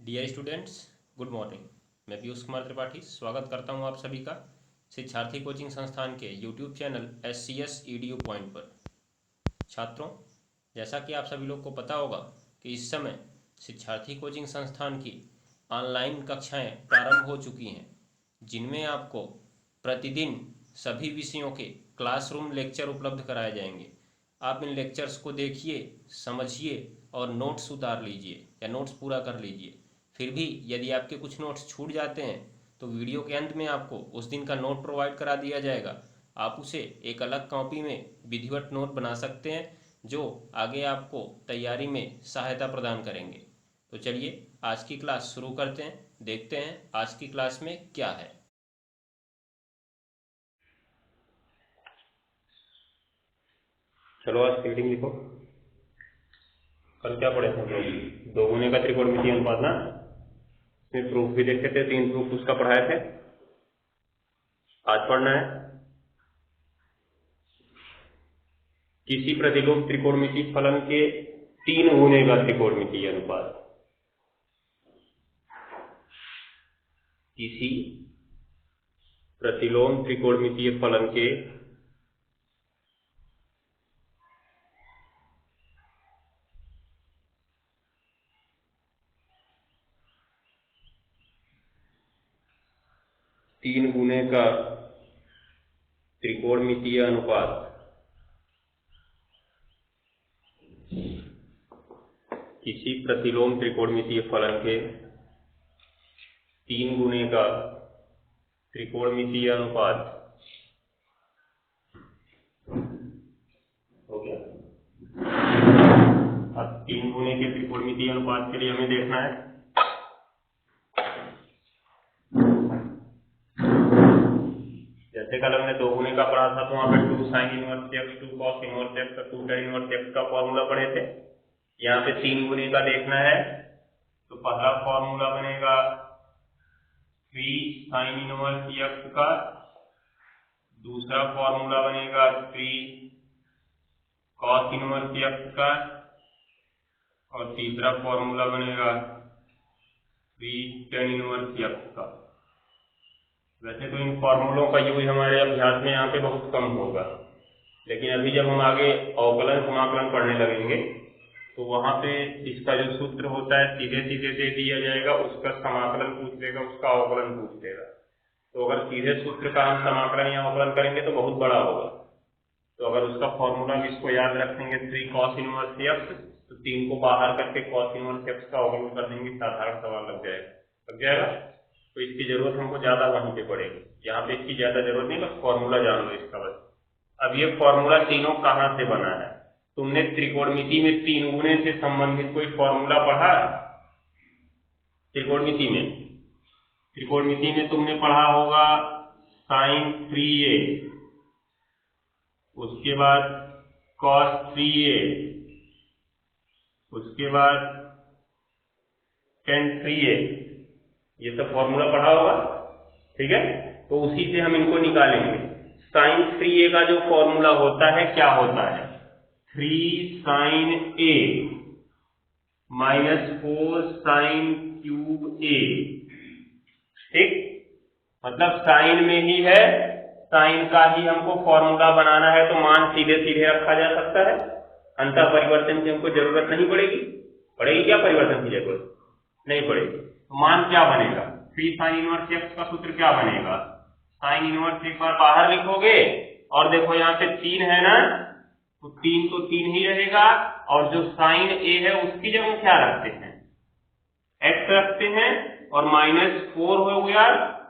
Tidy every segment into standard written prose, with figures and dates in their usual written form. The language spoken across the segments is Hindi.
Dear students, good morning. मैं पीयूष कुमार त्रिपाठी स्वागत करता हूं आप सभी का शिक्षार्थी कोचिंग संस्थान के YouTube channel SCS EDU point पर। छात्रों, जैसा कि आप सभी लोग को पता होगा कि इस समय शिक्षार्थी कोचिंग संस्थान की ऑनलाइन कक्षाएं प्रारंभ हो चुकी हैं, जिनमें आपको प्रतिदिन सभी विषयों के क्लासरूम लेक्चर उपलब्ध कराए जाएंगे। आप इन लेक्चर्स को देखिए, समझिए और नोट्स उतार लीजिए या नोट्स पूरा कर लीजिए। फिर भी यदि आपके कुछ नोट्स छूट जाते हैं तो वीडियो के अंत में आपको उस दिन का नोट प्रोवाइड करा दिया जाएगा। आप उसे एक अलग कॉपी में विधिवत नोट बना सकते हैं, जो आगे आपको तैयारी में सहायता प्रदान करेंगे। तो चलिए आज की क्लास शुरू करते हैं, देखते हैं आज की क्लास में क्या है। चलो आज रीडिंग लिखो। कल क्या पढ़े थे? दो गुने का त्रिकोणमितीय अनुपात ना, इसमें प्रूफ भी देखे थे, 3 प्रूफ उसका पढ़ाए थे। आज पढ़ना है किसी प्रतिलोम त्रिकोणमितीय फलन के 3 गुने का त्रिकोणमितीय अनुपात। किसी प्रतिलोम त्रिकोणमितीय फलन के 3 गुने का त्रिकोणमितीय अनुपात किसी प्रतिलोम त्रिकोणमितीय फलन के 3 गुने का त्रिकोणमितीय अनुपात हो गया। अब 3 गुने के त्रिकोणमितीय अनुपात के लिए हमें देखना है जैसे कल हमने 2 गुने का पढ़ा था, तो वहां पे 2 sin inverse x, 2 cos inverse x, 2 tan inverse x का फॉर्मूला पढ़े थे। यहाँ पे 3 गुने का देखना है, तो पहला फॉर्मूला बनेगा 3 sin इनवर्स x का, दूसरा फॉर्मूला बनेगा 3 cos इनवर्स x का, और तीसरा फॉर्मूला बनेगा 3 tan इनवर्स x का। वैसे तो इन फॉर्मूलों का यूज हमारे अभ्यास में यहाँ पे बहुत कम होगा, लेकिन अभी जब हम आगे अवकलन समाकलन पढ़ने लगेंगे तो वहाँ पे इसका जो सूत्र होता है सीधे सीधे दे दिया जाएगा, उसका समाकलन पूछ लेगा, उसका अवकलन पूछ लेगा। तो अगर सीधे सूत्र का हम समाकलन या अवकलन करेंगे तो बहुत बड़ा होगा। तो अगर उसका फॉर्मूला भी इसको याद रखेंगे 3 cos इनवर्स x, तो 3 को बाहर करके cos इनवर्स x का अवकलन कर देंगे, साधारण सवाल लग जाएगा। तो इसकी जरूरत हमको ज्यादा वहीं पे पड़ेगी, यहाँ पे इसकी ज्यादा जरूरत नहीं, बस फॉर्मूला जान लो इसका बस। अब ये फॉर्मूला तीनों कहाँ से बना है? तुमने त्रिकोणमिति में 3 गुने से संबंधित कोई फॉर्मूला पढ़ा है? त्रिकोणमिति में तुमने पढ़ा होगा sin 3a, उसके बाद cos 3a, उसके बाद tan 3a, ये सब फॉर्मूला पढ़ा होगा, ठीक है। तो उसी से हम इनको निकालेंगे। sin 3a का जो फॉर्मूला होता है क्या होता है? 3 sin a minus 4 sin cube a, ठीक। मतलब साइन में ही है, साइन का ही हमको फॉर्मूला बनाना है, तो मान सीधे सीधे रखा जा सकता है, अंतः परिवर्तन की हमको जरूरत नहीं पड़ेगी क्या परिवर्तन की जरूरत नहीं पड़ेगी। तो मान क्या बनेगा? 3 sin इनवर्स x का सूत्र क्या बनेगा? साइन इनवर्स एक बार बाहर लिखोगे, और देखो यहाँ पे 3 है ना, तो 3 तो 3 ही रहेगा, और जो साइन a है उसकी जगह हम क्या रखते हैं? x रखते हैं, और -4 हो गया,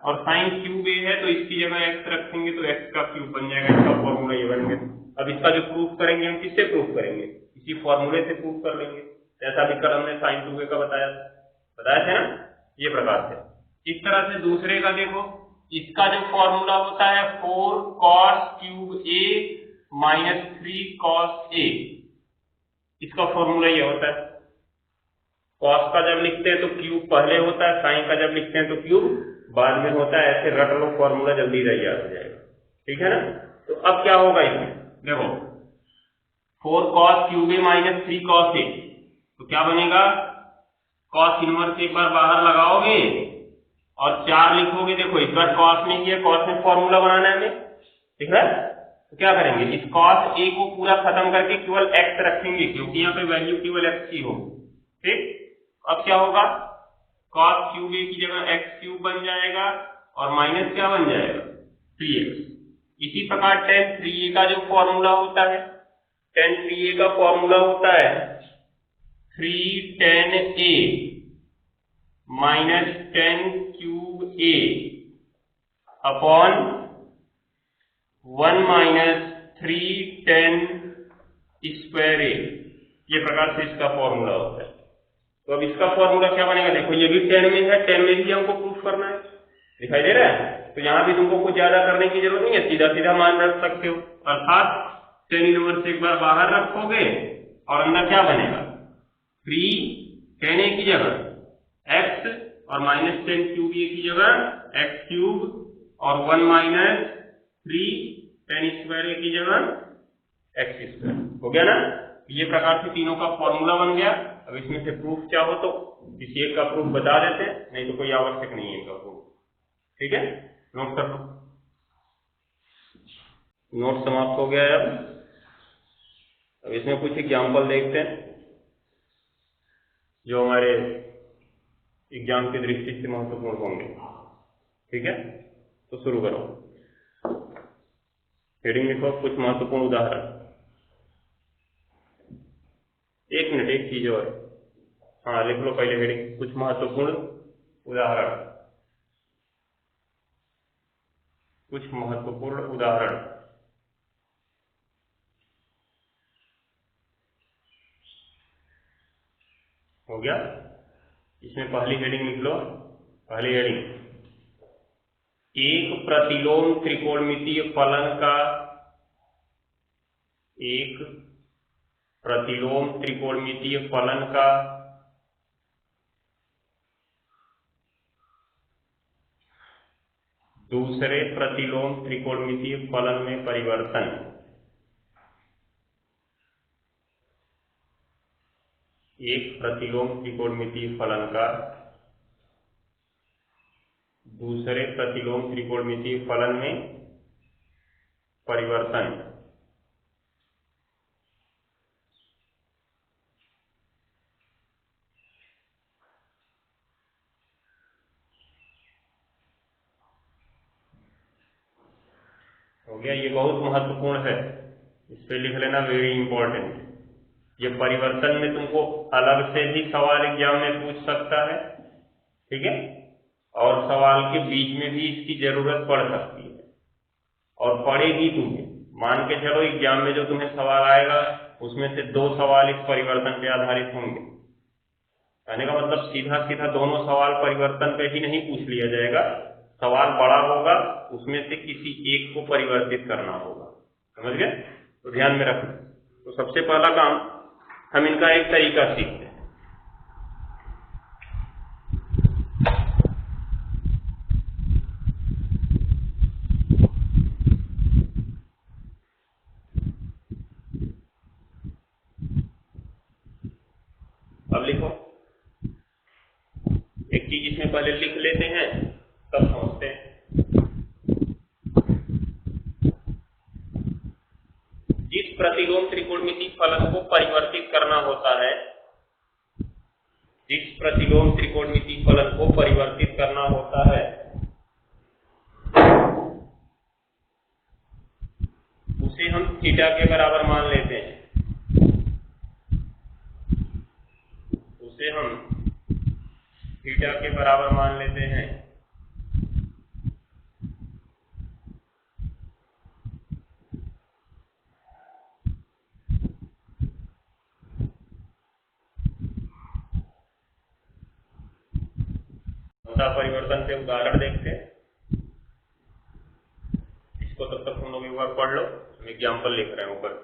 और साइन क्यूब a है तो इसकी जगह x रखेंगे, तो x का क्यूब बन जाएगा। इसका फॉर्मूला ये बन गया। अब इसका जो प्रूफ करेंगे हम किससे प्रूफ करेंगे? इसी फॉर्मूले से प्रूफ कर लेंगे, जैसा भी कल हमने साइन 2a का बताया थे ना, ये प्रकार से। इस तरह से दूसरे का देखो, इसका जो फॉर्मूला होता है 4 cos cube a minus 3 cos a, इसका फॉर्मूला ये होता है। cos का जब लिखते हैं तो क्यूब पहले होता है, sin का जब लिखते हैं तो क्यूब बाद में होता है। ऐसे रट लो, फॉर्मूला जल्दी तैयार हो जाएगा, ठीक है ना। तो अब क्या होगा इसमें, देखो 4 cos cube a minus 3 cos a, तो क्या बनेगा? कॉस इनवर्स एक बार बाहर लगाओगे और 4 लिखोगे। देखो इस बार कॉस नहीं किया, कॉस में फॉर्मूला बनाना है हमें, ठीक है। तो क्या करेंगे, इस कॉस ए को पूरा खत्म करके केवल एक्स रखेंगे, क्योंकि यहाँ पे वैल्यू केवल एक्स की होगी, ठीक। अब क्या होगा, कॉस क्यूब ए की जगह एक्स क्यूब बन जाएगा और माइनस क्या बन जाएगा, 3x। इसी प्रकार tan 3a का जो फॉर्मूला होता है, tan 3a का फॉर्मूला होता है 3 tan a minus tan cube a upon 1 minus 3 tan square a। ये प्रकार से इसका फॉर्मूला होता है। तो अब इसका फॉर्मूला क्या बनेगा, देखो ये भी tan में है, tan में भी हमको प्रूफ करना है, दिखाई दे रहा है। तो यहाँ भी तुमको कुछ ज्यादा करने की जरूरत नहीं है, सीधा सीधा मान रख सकते हो। अर्थात tan इनवर्स एक बार बाहर रखोगे और अंदर क्या बनेगा, 3 tan a की जगह x और माइनस tan क्यूब a की जगह x क्यूब और 1 माइनस 3 tan स्क्वायर a की जगह x स्क्वायर। हो गया ना। ये प्रकार से तीनों का फॉर्मूला बन गया। अब इसमें से प्रूफ चाहो तो किसी एक का प्रूफ बता देते, नहीं तो कोई आवश्यक नहीं है इनका प्रूफ, ठीक है। नोट कर लो, नोट समाप्त हो गया है। अब इसमें कुछ एग्जाम्पल देखते हैं जो हमारे एग्जाम की दृष्टि से महत्वपूर्ण होंगे, ठीक है। तो शुरू करो, हेडिंग लिखो कुछ महत्वपूर्ण उदाहरण। एक मिनट, एक चीज और, हाँ लिख लो पहले हेडिंग, कुछ महत्वपूर्ण उदाहरण, कुछ महत्वपूर्ण उदाहरण। हो गया। इसमें पहली हेडिंग लिख लो, पहली हेडिंग, एक प्रतिलोम त्रिकोणमितीय फलन का, एक प्रतिलोम त्रिकोणमितीय फलन का दूसरे प्रतिलोम त्रिकोणमितीय फलन में परिवर्तन। एक प्रतिलोम त्रिकोणमितीय फलन का दूसरे प्रतिलोम त्रिकोणमितीय फलन में परिवर्तन। हो गया। ये बहुत महत्वपूर्ण है, इस पे लिख लेना, वेरी इंपॉर्टेंट। ये परिवर्तन में तुमको अलग से भी सवाल एग्जाम में पूछ सकता है, ठीक है, और सवाल के बीच में भी इसकी जरूरत पड़ सकती है और पड़ेगी तुम्हें। मान के चलो एग्जाम में जो तुम्हें सवाल आएगा उसमें से 2 सवाल इस परिवर्तन पे आधारित होंगे। कहने का मतलब सीधा सीधा दोनों सवाल परिवर्तन पे ही नहीं पूछ लिया जाएगा, सवाल बड़ा होगा, उसमें से किसी एक को परिवर्तित करना होगा, समझ गए। तो ध्यान में रखना। तो सबसे पहला काम, हम इनका एक तरीका सीखते हैं। अब लिखो, एक चीज इसमें पहले लिख लेते हैं तब समझते हैं। जिस प्रतिलोम त्रिकोणमितीय फलन को परिवर्तित करना होता है, जिस प्रतिलोम त्रिकोणमितीय फलन को परिवर्तित करना होता है, उसे हम थीटा के बराबर मान लेते हैं, उसे हम थीटा के बराबर मान लेते हैं। परिवर्तन से उदाहरण देखते हैं। इसको तब तक तुम लोग एक बार पढ़ लो, हम एग्जाम्पल लिख रहे हैं ऊपर।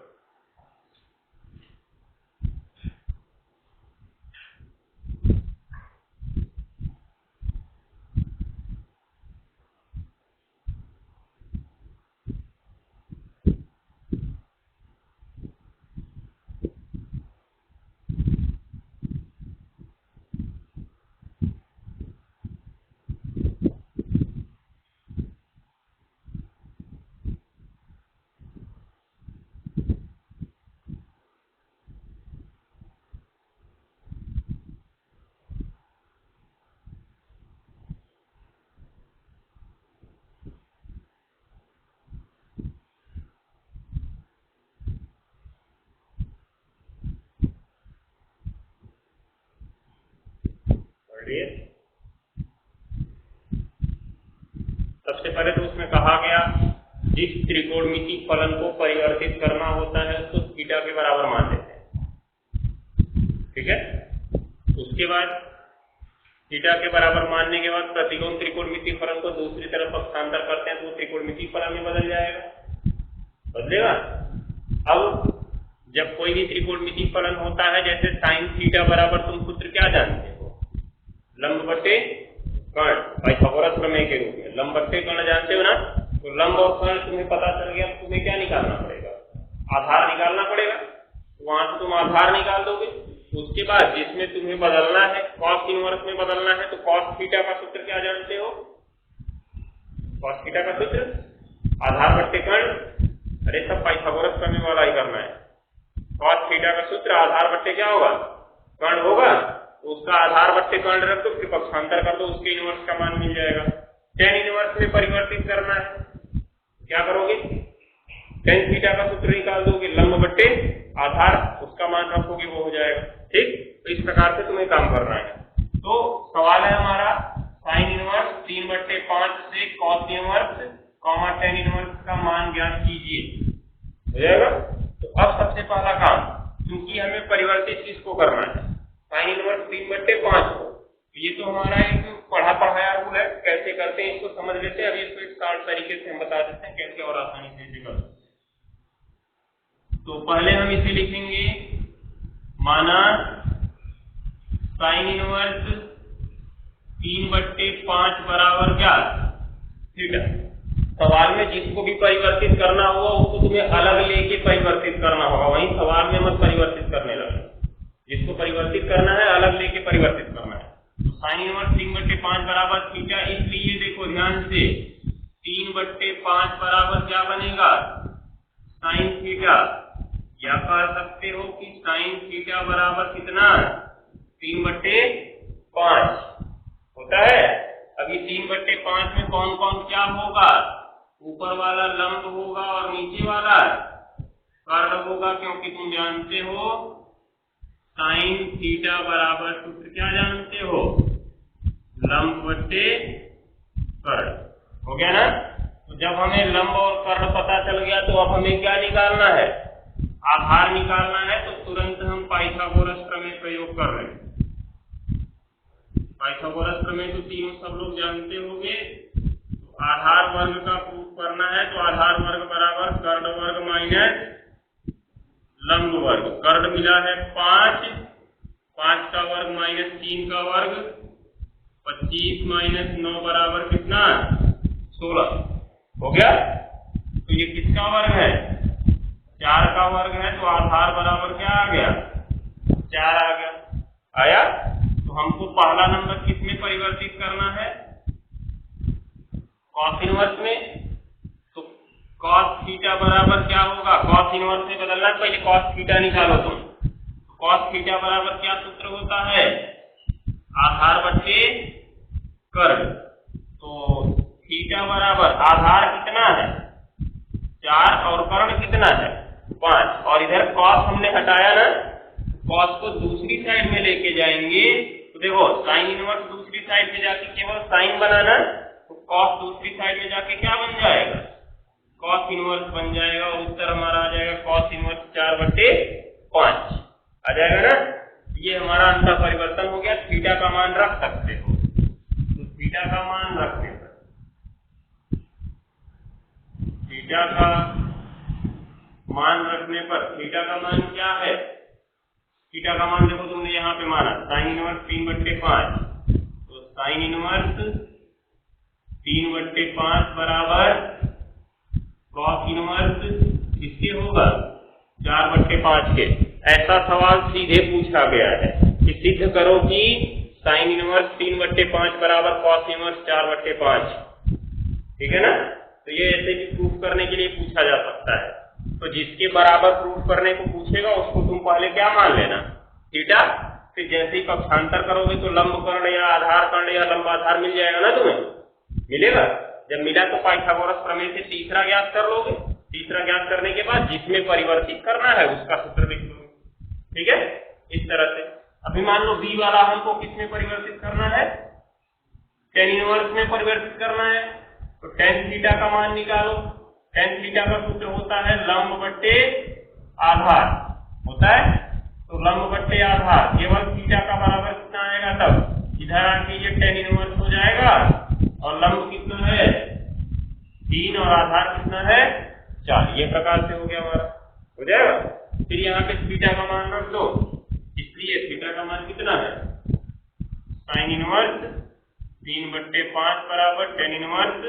देखिए सबसे पहले तो उसमें कहा गया जिस त्रिकोणमिति फलन को परिवर्तित करना होता है उसको थीटा के बराबर मान लेते हैं, ठीक है। उसके बाद थीटा के बराबर मानने के बाद प्रतिलोम त्रिकोणमिति फलन को दूसरी तरफ पक्षांतर करते हैं तो वो त्रिकोणमिति फलन में बदल जाएगा, बदलेगा। अब जब कोई भी त्रिकोणमिति फलन होता है जैसे साइन थीटा बराबर, तुम सूत्र क्या जानते हो, लंब बटे कर्ण, पाइथागोरस प्रमेय के रूप में लंब बटे कर्ण जानते हो ना। तो लंब और कर्ण तुम्हें पता चल गया, तुम्हें क्या निकालना पड़ेगा, आधार निकालना पड़ेगा। वहां से तुम आधार निकाल दोगे। उसके बाद जिसमें तुम्हें बदलना है कॉस इनवर्स में बदलना है तो कॉस थीटा का सूत्र क्या जानते हो, कॉस थीटा का सूत्र आधार बटे कर्ण, अरे सब पाइथागोरस प्रमेय वाला ही करना है। कॉस थीटा का सूत्र आधार बट्टे क्या होगा, कर्ण होगा, उसका आधार बट्टे कर्ण रख दो, फिर पक्षांतर कर दो, उसके इनवर्स का मान मिल जाएगा। टेन इनवर्स में परिवर्तित करना है, क्या करोगे, टेन थीटा का सूत्र निकाल दोगे, लंब बट्टे आधार उसका मान रखोगे, वो हो जाएगा, ठीक। तो इस प्रकार से तुम्हें काम करना है। तो सवाल है हमारा साइन इनवर्स 3/5 से कॉस इनवर्स टेन इनवर्स का मान ज्ञात कीजिए, हो जाएगा। तो अब सबसे पहला काम, क्योंकि हमें परिवर्तित किसको करना है, साइन इनवर्स 3/5 को, ये तो हमारा एक पढ़ा पढ़ाया रूल है, कैसे करते हैं इसको समझ लेते हैं। अभी इसको एक शार्ट तरीके से हम बता देते हैं कैसे और आसानी से इसे कर सकते हैं। तो पहले हम इसे लिखेंगे, माना साइन इनवर्स 3/5 बराबर क्या, थीटा। सवाल में जिसको भी परिवर्तित करना होगा उसको तुम्हें अलग लेके परिवर्तित करना होगा, वहीं सवाल में मत परिवर्तित करने लगे। जिसको परिवर्तित करना है अलग लेके परिवर्तित करना है। तो साइन इनवर्स 3/5 बराबर थीटा, इसलिए देखो ध्यान से 3/5 बराबर क्या बनेगा, साइन थीटा, या कह सकते हो कि साइन थीटा बराबर कितना, 3/5 होता है। अभी 3/5 में कौन कौन क्या होगा, ऊपर वाला लंब होगा और नीचे वाला कर्ण होगा, क्योंकि तुम जानते हो साइन थीटा बराबर सूत्र क्या जानते हो, लंब बट्टे कर्ण, हो गया ना। तो जब हमें लंब और कर्ण पता चल गया तो अब हमें क्या निकालना है, आधार निकालना है। तो तुरंत हम पाइथागोरस प्रमेय प्रयोग कर रहे हैं। पाइथागोरस प्रमेय तो तीनों सब लोग जानते होंगे। तो आधार वर्ग का प्रूफ करना है तो आधार वर्ग बराबर कर्ण वर्ग माइनस लंब वर्ग। कर्ण मिला है 5, 5 का वर्ग माइनस 3 का वर्ग, 25 माइनस 9 बराबर कितना, 16, हो गया। तो ये किसका वर्ग है, 4 का वर्ग है। तो आधार बराबर क्या आ गया, 4 आ गया, आया। तो हमको पहला नंबर किस में परिवर्तित करना है, कॉस इनवर्स में। तो कॉस थीटा बराबर क्या होगा, कॉस इनवर्स में बदलना है, पहले कॉस थीटा निकालो तुम। कॉस थीटा बराबर क्या सूत्र होता है, आधार बट्टे कर्ण। तो थीटा बराबर आधार कितना है, 4 और कर्ण कितना है, 5, और इधर कॉस हमने हटाया ना, कॉस को दूसरी साइड में लेके जाएंगे। तो देखो साइन इनवर्स दूसरी साइड में जाके केवल साइन बनाना, तो कॉस दूसरी साइड में जाके क्या बन जाएगा, कॉस इनवर्स बन जाएगा। और उत्तर हमारा आ जाएगा कॉस इनवर्स 4/5 आ जाएगा ना। ये हमारा अंतर परिवर्तन हो गया। थीटा का मान रख सकते हो, तो थीटा का मान रखने पर, थीटा का मान रखने पर, थीटा का मान क्या है, थीटा का मान देखो तुमने यहाँ पे माना साइन इनवर्स 3/5। तो साइन इनवर्स 3/5 बराबर कॉस इनवर्स किसके होगा, 4/5 के। ऐसा सवाल सीधे पूछा गया है कि सिद्ध करो कि साइन इनवर्स 3/5 बराबर कॉस इनवर्स 4/5, ठीक है ना। तो ये ऐसे भी प्रूफ करने के लिए पूछा जा सकता है। तो जिसके बराबर प्रूफ करने को पूछेगा उसको तुम पहले क्या मान लेना, थीटा। फिर जैसे ही पक्षांतर करोगे तो लंब कर्ण या आधार कर्ण या लंब आधार मिल जाएगा ना, तुम्हें मिलेगा। जब मिला तो पाइथागोरस प्रमेय से तीसरा ज्ञात कर लोगे। तीसरा ज्ञात करने के बाद जिसमें परिवर्तित करना है उसका सूत्र लिख लोगे, ठीक है। इस तरह से अभी मान लो बी वाला हमको किस में परिवर्तित करना है, टेन इनवर्स में परिवर्तित करना है। तो टेन थीटा का मान निकालो। टेन थीटा का सूत्र होता है लंब बट्टे आधार होता है। तो लंब बट्टे आधार केवल थीटा का बराबर कितना आएगा, तब इधर आके ये टेन इनवर्स हो जाएगा और लंब कितना है 3 और आधार कितना है 4। ये प्रकार से हो गया हमारा, हो जाएगा। फिर यहाँ पे थीटा का मान रख दो, इसलिए थीटा का मान कितना है साइन इनवर्स 3/5 बराबर टेन इनवर्स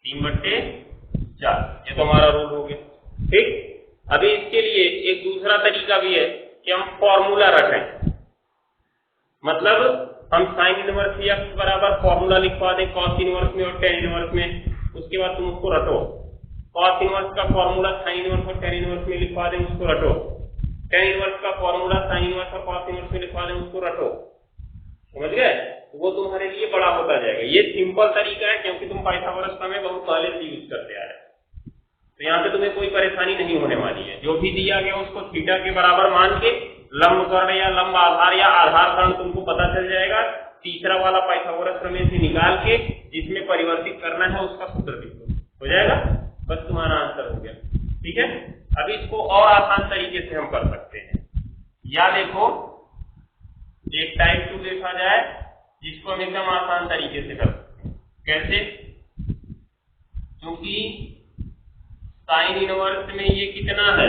3/4। ये तो हमारा रूल हो गया। ठीक, अभी इसके लिए एक दूसरा तरीका भी है कि हम फॉर्मूला रखें। मतलब हम साइन इनवर्स x बराबर फॉर्मूला लिखवा दें कॉस इनवर्स में और टेन इनवर्स में। उसके बाद तुम उसको रटो। कॉस इनवर्स का फॉर्मूला साइन इनवर्स और टेन इनवर्स में लिखवा दें, उसको रटो। टेन इनवर्स का फॉर्मूला साइन इनवर्स और कॉस इनवर्स में लिखवा दें, उसको रटो। समझ गए? वो तुम्हारे लिए बड़ा होता जाएगा। ये सिंपल तरीका है क्योंकि तुम पाइथागोरस का में बहुत पहले से यूज करते आ रहे हैं। तो यहाँ पे तुम्हें कोई परेशानी नहीं होने वाली है। जो भी दिया गया उसको थीटा के बराबर मान के लंब कर्ण या लंब आधार या आधार कर्ण तुमको पता चल जाएगा। तीसरा वाला पाइथागोरस प्रमेय से निकाल के जिसमें परिवर्तित करना है उसका सूत्र लिखो, हो जाएगा। बस तुम्हारा आंसर हो गया। ठीक है, अभी इसको और आसान तरीके से हम कर सकते हैं। या देखो एक टाइप 2 देखा जाए जिसको हम एकदम आसान तरीके से कर सकते हैं। कैसे? क्योंकि साइन इनवर्स में ये कितना है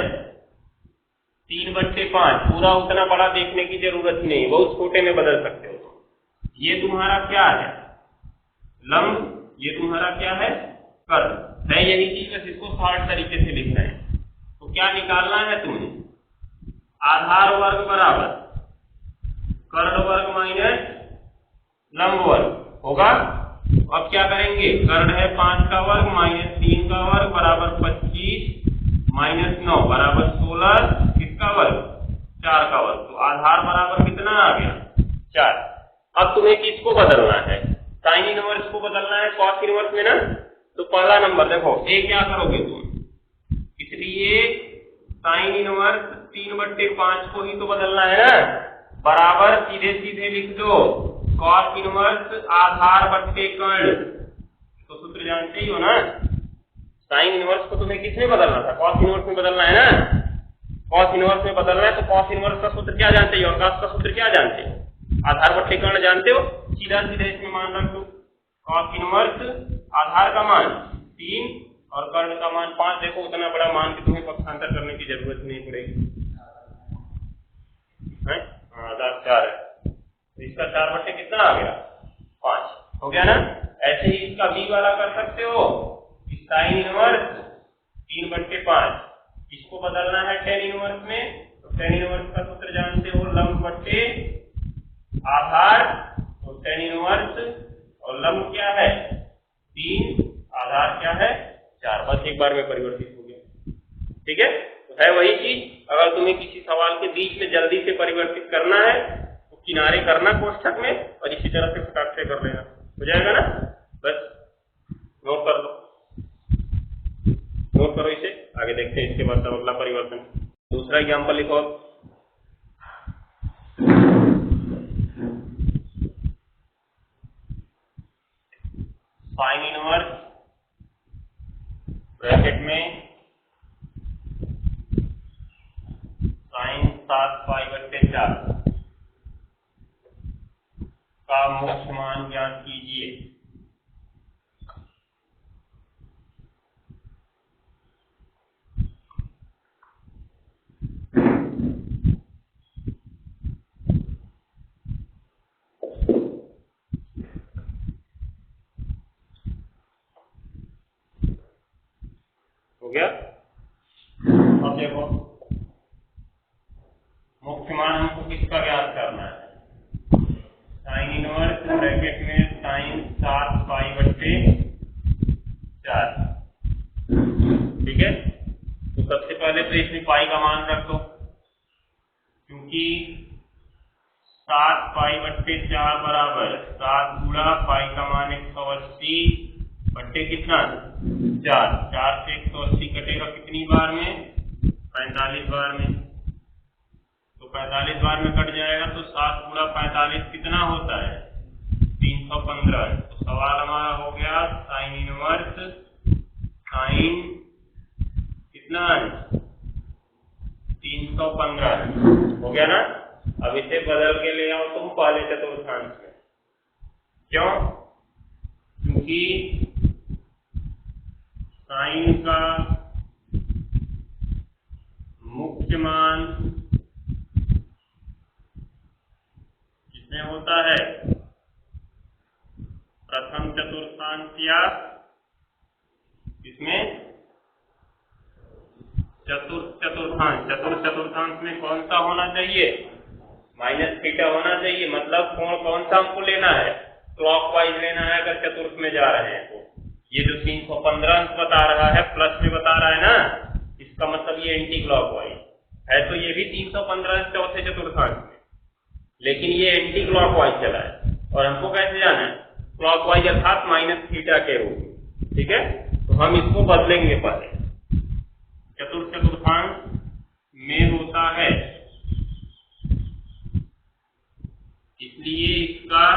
3/5, पूरा उतना बड़ा देखने की जरूरत ही नहीं, बहुत छोटे में बदल सकते हो। ये तुम्हारा क्या है लंब, ये तुम्हारा क्या है कर्ण है। यही चीज बस इसको शॉर्ट तरीके से लिख रहे हैं। तो क्या निकालना है तुम्हें, आधार वर्ग बराबर कर्ण वर्ग माइनस लंब वर्ग होगा। अब क्या करेंगे, कर्ण है 5 का वर्ग माइनस 3 का वर्ग बराबर 25 माइनस 9 बराबर 16, किसका वर्ग 4 का वर्ग। तो आधार बराबर कितना आ गया 4। अब तुम्हें किसको बदलना है, साइन इनवर्स को बदलना है कॉस इनवर्स में ना। तो पहला नंबर देखो, ए क्या करोगे तुम, इसलिए साइन इनवर्स 3/5 को ही तो बदलना है ना, बराबर सीधे सीधे लिख दो कॉस इनवर्स आधार बट्टे कर्ण। तो सूत्र जानते ही हो ना, साइन इनवर्स को तुम्हें किसमें बदलना था, कॉस इनवर्स में बदलना है ना। कॉस इनवर्स में बदलना है तो कॉस इनवर्स का सूत्र क्या जानते हो और कॉस का सूत्र क्या जानते हो, आधार बट्टे कर्ण जानते हो। सीधा सीधे इसमें मान रख दो, कॉस इनवर्स आधार का मान 3 और कर्ण का मान 5। देखो उतना बड़ा मान कि तुम्हें पक्षांतर करने की जरूरत नहीं पड़ेगी। आधार 4 है तो इसका 4/, कितना आ गया 5 हो गया ना। ऐसे ही इसका बी वाला कर सकते हो, साइन इनवर्स 3/5, इसको बदलना है टेन इनवर्स में। तो टेन इनवर्स का सूत्र जानते हो लंब बट्टे आधार, तो टेन इनवर्स और लंब क्या है 3, आधार क्या है 4। बस एक बार में परिवर्तित हो गया। ठीक है, तो है वही चीज। अगर तुम्हें किसी सवाल के बीच में जल्दी से परिवर्तित करना है तो किनारे करना कोष्ठक में और इसी तरह से फटाक से कर लेना, हो जाएगा ना। बस नोट कर लो, नोट करो इसे, आगे देखते हैं इसके बाद अगला परिवर्तन। दूसरा एग्जाम्पल लिखो, साइन इनवर्स ब्रैकेट में साइन 7π/4 का मुख्य मान ज्ञात कीजिए। हो गया। अब देखो मुख्य मान हमको किसका ज्ञात करना है, साइन इनवर्स ब्रैकेट में साइन 7π/4। ठीक है, तो सबसे पहले तो इसमें पाई का मान रख दो, क्योंकि 7π/4 बराबर 7 गुणा पाई का मान 180 बट्टे कितना 4। 4 से 180 कटेगा कितनी बार में 45 बार में। तो 45 बार में कट जाएगा, तो 7 गुणा 45 कितना होता है? 315। तो सवाल हमारा हो गया साइन इनवर्स साइन कितना है? 315 हो गया ना। अब इसे बदल के ले आओ तुम पहले चतुर्थांश में। क्यों? क्योंकि साइन का मुख्य मान किसमें होता है? प्रथम चतुर्थांश या इसमें चतुर्थ चतुर्थांश। चतुर्थ चतुर्थांश में कौन सा होना चाहिए? माइनस थीटा होना चाहिए। मतलब कोण कौन सा हमको लेना है? क्लॉकवाइज लेना है अगर चतुर्थ में जा रहे हैं तो। ये जो 315 अंक बता रहा है प्लस में बता रहा है ना, इसका मतलब ये एंटी क्लॉकवाइज है। तो ये भी 315 चौथे चतुर्थांश में, लेकिन ये एंटी क्लॉकवाइज चला है। और हमको कैसे जाना है? क्लॉकवाइज अर्थात माइनस थीटा के रूप में। ठीक है, तो हम इसको बदलेंगे पहले। चतुर्थ चतुर्थांश में होता है, इसलिए इसका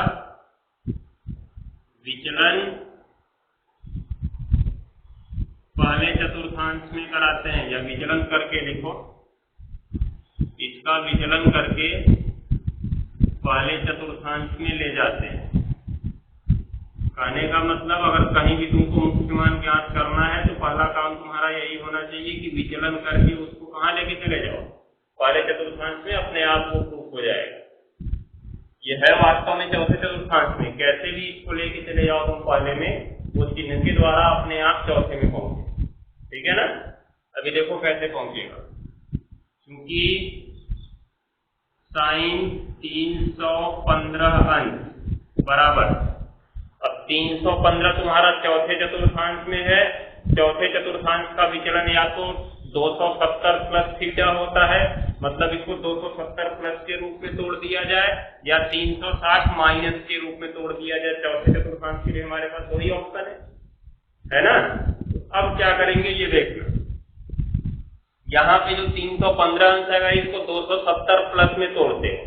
विचलन पहले चतुर्थांश में कराते हैं, या विचलन करके लिखो, इसका विचलन करके पहले चतुर्थांश में ले जाते हैं। कहने का मतलब अगर कहीं भी तुमको मुख्य मान ज्ञात करना है तो पहला काम तुम्हारा यही होना चाहिए कि विचलन करके उसको कहाँ लेके चले जाओ? पहले चतुर्थांश में। अपने आप वो प्रूफ हो जाएगा। ये है वास्तव में चौथे चतुर्थांश में। कैसे भी इसको लेके चले जाओ तुम पहले में, वो चिन्ह के द्वारा अपने आप चौथे में पहुंचे। ठीक है ना। अभी देखो कैसे पहुंचेगा। क्योंकि साइन 315 अंश बराबर, अब 315 तुम्हारा चौथे चतुर्थांश में है। चौथे चतुर्थांश का विचलन या तो 270 प्लस थीटा होता है, मतलब इसको 270 प्लस के रूप में तोड़ दिया जाए, या 360 माइनस के रूप में तोड़ दिया जाए। चौथे चतुर्थांश के लिए हमारे पास वही ऑप्शन है ना। अब क्या करेंगे ये देखना। यहाँ पे जो 315 अंश है इसको 270 प्लस में तोड़ते हो।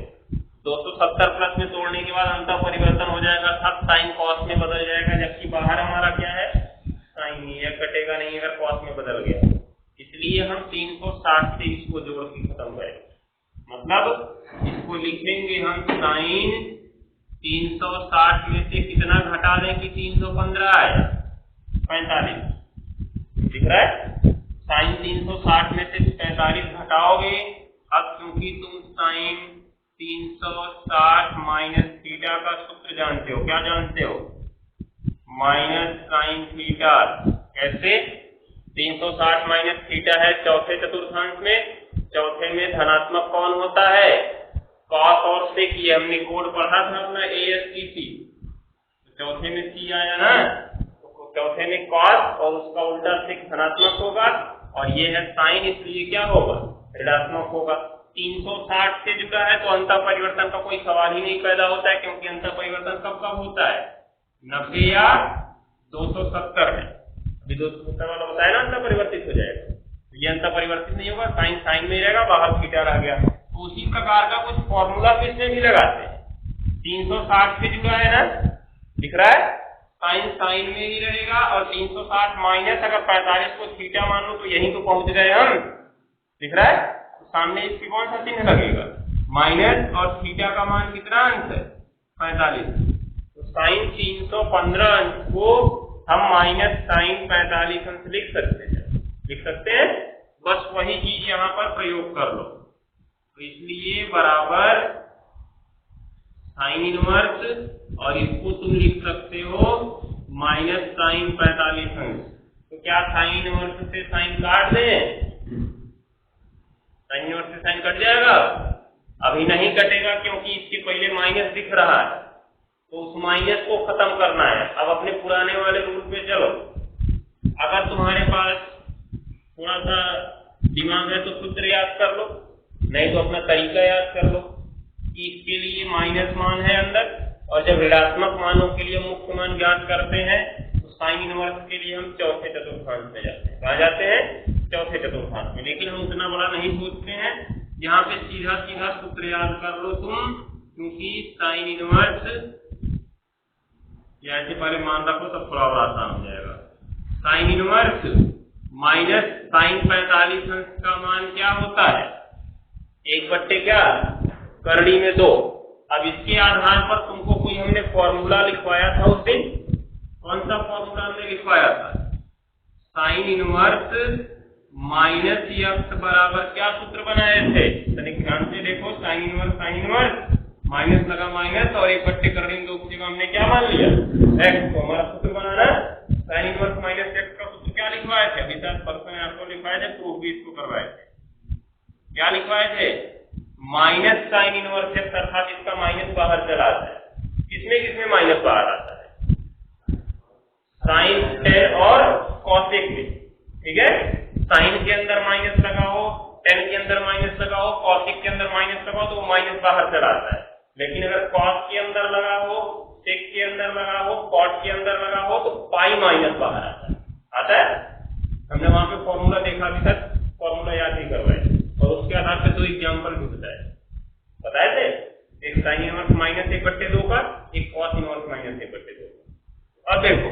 270 प्लस में तोड़ने के बाद अंतर परिवर्तन हो जाएगा, सब साइन कॉस में बदल जाएगा, जबकि बाहर हमारा क्या है? साइन ही है, कटेगा नहीं अगर कॉस में बदल गया। इसलिए हम 360 से इसको जोड़ के खत्म करेंगे। मतलब इसको लिखेंगे हम साइन 360 में से कितना घटा दें कि 315 आए? 45। दिख रहा है? साइन 360 में से 45 घटाओगे। अब क्योंकि तुम साइन 360 माइनस थीटा का सूत्र जानते हो। क्या जानते हो? Minus sine theta. कैसे? 360 माइनस थीटा है चौथे चतुर्थांश में। चौथे में धनात्मक कौन होता है? कॉस और सेक। ये हमने कोड पढ़ा था अपना ASTC। चौथे में सी आया ना, तो चौथे में कॉस और उसका उल्टा सेक धनात्मक होगा, और ये है साइन, इसलिए क्या होगा? ऋणात्मक होगा। 360 से जुड़ा है तो अंतर परिवर्तन का कोई सवाल ही नहीं पैदा होता है, क्योंकि अंतर परिवर्तन कब कब होता है? 90 या 270 में। अभी 270 वाला बताया ना अंतर परिवर्तित हो जाएगा। तो ये अंतर परिवर्तित नहीं होगा, साइन साइन में ही रहेगा, बाहर थीटा रह गया। तो उसी प्रकार का कुछ फॉर्मूला फिर से भी लगाते हैं। 360 से जुड़ा है ना, दिख रहा है? साइन साइन में ही रहेगा, और 360 माइनस अगर 45 को थीटा मान लो तो यहीं तो पहुंच गए हम। दिख रहा है? सामने इसकी कौन सा चिन्ह लगेगा? माइनस, और थीटा का मान कितना अंश है? 45। तो साइन 315 अंश को हम माइनस साइन 45 अंश लिख सकते हैं। लिख सकते हैं, बस वही चीज यहाँ पर प्रयोग कर लो। तो इसलिए बराबर साइन इनवर्स, और इसको तुम लिख सकते हो माइनस साइन 45 अंश। तो क्या साइन इनवर्स से साइन काट दें? साइन इनवर्स से साइन कट जाएगा? अभी नहीं कटेगा, क्योंकि इसके पहले माइनस दिख रहा है, तो उस माइनस को खत्म करना है। अब अपने पुराने वाले रूल पे चलो। अगर तुम्हारे पास थोड़ा सा दिमाग है तो सूत्र याद कर लो, नहीं तो अपना तरीका याद कर लो कि इसके लिए माइनस मान है अंदर, और जब ऋणात्मक मानों के लिए मुख्य मान ज्ञात करते हैं तो साइन इनवर्स के लिए हम चौथे चतुर्थांश में जाते हैं। कहाँ जाते हैं? चौथे चतुर्थांश में। लेकिन हम उतना बड़ा नहीं सोचते हैं, यहाँ पे सीधा सीधा सूत्र याद कर लो तुम, क्योंकि साइन इनवर्स, या ऐसे पहले मान रखो तब थोड़ा और आसान हो जाएगा। साइन इनवर्स माइनस साइन 45 अंश का मान क्या होता है, 1/, क्या, करड़ी में 2। अब इसके आधार पर तुमको कोई हमने फॉर्मूला लिखवाया था उस दिन, कौन सा फॉर्मूला हमने लिखवाया था, साइन इनवर्स माइनस x बराबर क्या सूत्र बनाए थे, तनिक ध्यान से देखो, साइन इनवर्स माइनस लगा माइनस और 1/, करड़ी में 2 की जगह हमने क्या मान लिया, x को हमारा सूत्र बनाना। साइन इनवर्स माइनस x का सूत्र क्या लिखवाए थे, अभी तक परसों आपको लिखवाए थे, प्रूफ भी इसको करवाए थे, क्या लिखवाए थे, माइनस साइन इनवर्स x, अर्थात इसका माइनस बाहर चला आता है। किसमें माइनस बाहर आता है, साइन टेन और कॉसेक में, ठीक है। साइन के अंदर माइनस लगाओ, टेन के अंदर माइनस लगाओ, कॉसेक के अंदर माइनस लगाओ तो वो माइनस बाहर चला आता है। लेकिन अगर कॉस के अंदर लगा हो, सेक के अंदर लगा हो, कॉट के अंदर लगा हो तो पाई माइनस बाहर आता है। हमने वहां पे फॉर्मूला देखा, अभी तक फॉर्मूला याद नहीं करवाए, और उसके आधार पे 2 एग्जांपल भी बताए थे, एक साइन इनवर्स माइनस 1/2 का, एक कॉस इनवर्स माइनस 1/2 का। अब देखो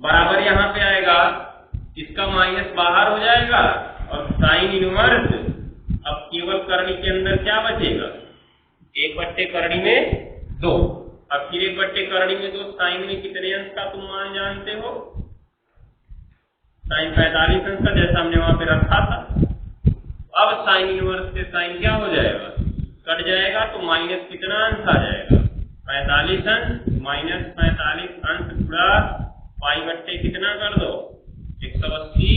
बराबर यहाँ पे आएगा, इसका माइनस बाहर हो जाएगा और साइन इनवर्स, अब केवल करनी के अंदर क्या बचेगा, 1/, करनी में 2। अब फिर 1/, करनी में 2, साइन में कितने अंश का तुम मान जानते हो, साइन 45 अंश का, जैसा हमने वहां पे रखा था। अब साइन इनवर्स से साइन क्या हो जाएगा, कट जाएगा, तो माइनस कितना अंश आ जाएगा, 45 अंश, माइनस 45 अंश गुणा पाई/, कितना कर दो, 180,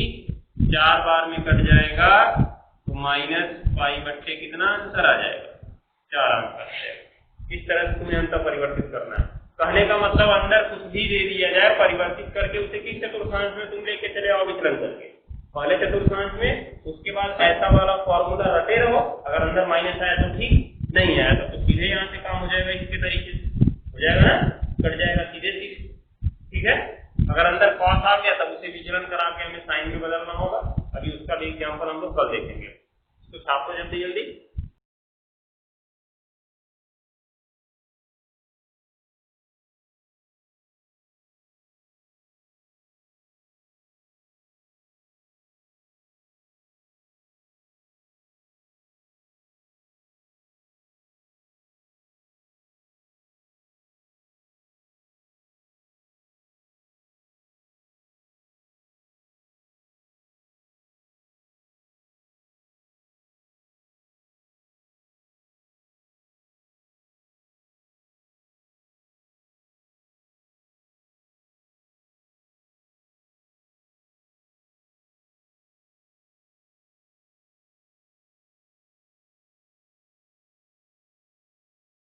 4 बार में कट जाएगा, तो माइनस पाई/, कितना आंसर आ जाएगा, 4 अंक आ जाएगा। इस तरह से तुम्हें अंतर परिवर्तित करना है। कहने का मतलब अंदर कुछ भी दे दिया जाए, परिवर्तित करके उसे किस चतुर्थांश में तुम लेके चले आओ विचलन करके, पहले चतुर्थांश में, उसके बाद ऐसा वाला फॉर्मूला रटे रहो। अगर अंदर माइनस आया तो ठीक, नहीं आया तो सीधे यहाँ से काम हो जाएगा, इसके तरीके से हो जाएगा ना, कट जाएगा सीधे, ठीक है। अगर अंदर कॉस आ गया तब उसे विचलन करा के हमें साइन में बदलना होगा। अभी उसका भी एग्जांपल हम लोग कल देखेंगे, तो छापो जल्दी जल्दी।